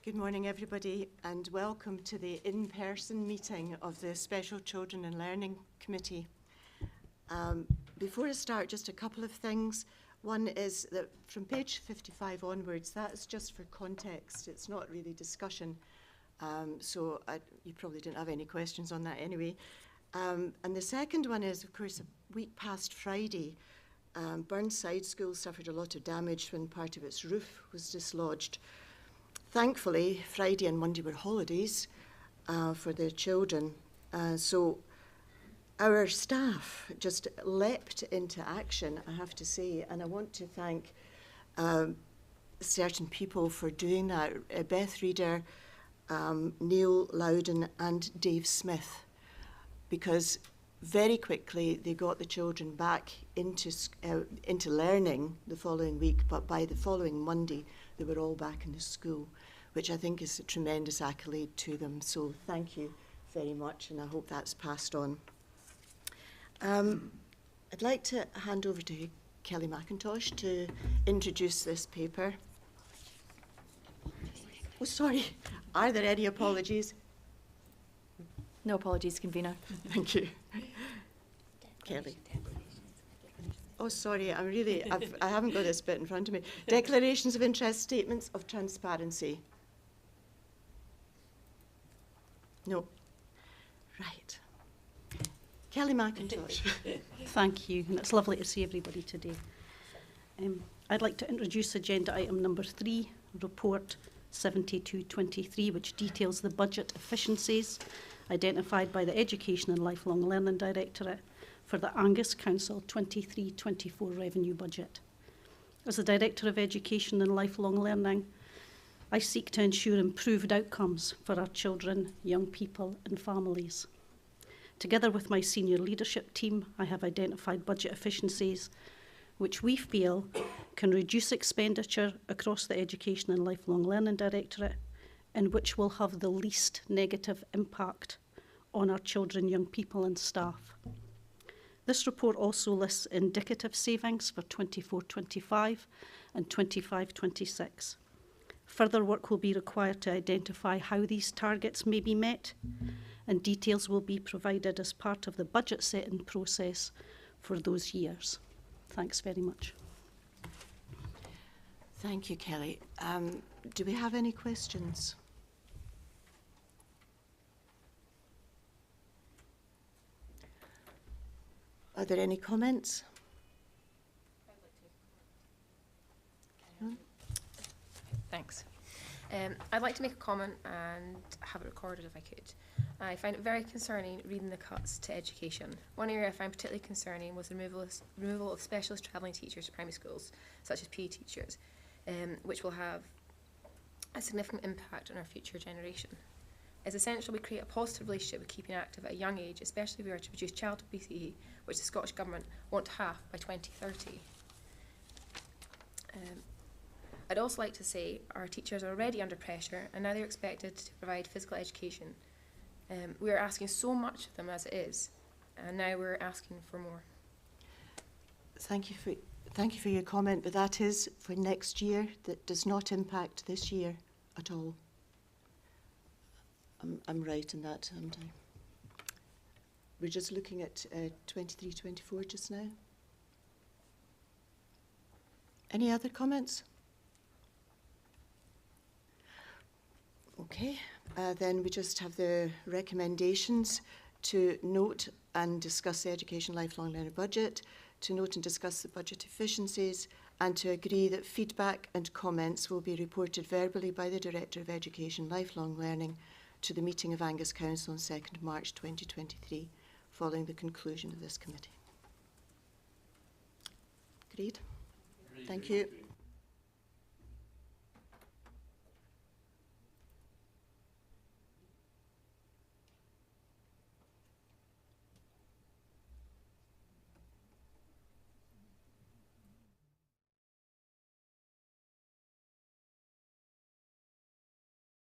Good morning, everybody, and welcome to the in-person meeting of the Special Children and Learning Committee. Before I start, just a couple of things. One is that from page 55 onwards, that's just for context. It's not really discussion, so you probably didn't have any questions on that anyway. And the second one is, of course, a week past Friday, Burnside School suffered a lot of damage when part of its roof was dislodged. Thankfully, Friday and Monday were holidays for the children, so our staff just leapt into action, I have to say, and I want to thank certain people for doing that. Beth Reader, Neil Loudon and Dave Smith, because very quickly they got the children back into learning the following week, but by the following Monday they were all back in the school, which I think is a tremendous accolade to them. So thank you very much, and I hope that's passed on. I'd like to hand over to Kelly McIntosh to introduce this paper. Oh, sorry. Are there any apologies? No apologies, Convener. Thank you. Kelly. Oh, sorry, I haven't got this bit in front of me. Declarations of interest, statements of transparency. No. Right. Kelly McIntosh. Thank you, and it's lovely to see everybody today. I'd like to introduce agenda item number 3, report 7223, which details the budget efficiencies identified by the Education and Lifelong Learning Directorate for the Angus Council 23-24 revenue budget. As the Director of Education and Lifelong Learning, I seek to ensure improved outcomes for our children, young people and families. Together with my senior leadership team, I have identified budget efficiencies which we feel can reduce expenditure across the Education and Lifelong Learning Directorate and which will have the least negative impact on our children, young people and staff. This report also lists indicative savings for 24-25 and 25-26. Further work will be required to identify how these targets may be met, and details will be provided as part of the budget setting process for those years. Thanks very much. Thank you, Kelly. Do we have any questions? Are there any comments? Thanks. I'd like to make a comment and have it recorded if I could. I find it very concerning reading the cuts to education. One area I find particularly concerning was the removal of specialist travelling teachers to primary schools, such as PE teachers, which will have a significant impact on our future generation. It's essential we create a positive relationship with keeping active at a young age, especially if we are to reduce child obesity, which the Scottish Government want to halve by 2030. I'd also like to say our teachers are already under pressure and now they're expected to provide physical education. We are asking so much of them as it is, and now we're asking for more. Thank you for your comment, but that is for next year. That does not impact this year at all. I'm right in that, aren't I? We're just looking at 23-24 just now. Any other comments? Okay, then we just have the recommendations to note and discuss the Education Lifelong Learning budget, to note and discuss the budget efficiencies, and to agree that feedback and comments will be reported verbally by the Director of Education Lifelong Learning to the meeting of Angus Council on 2nd March 2023, following the conclusion of this committee. Agreed? Thank you.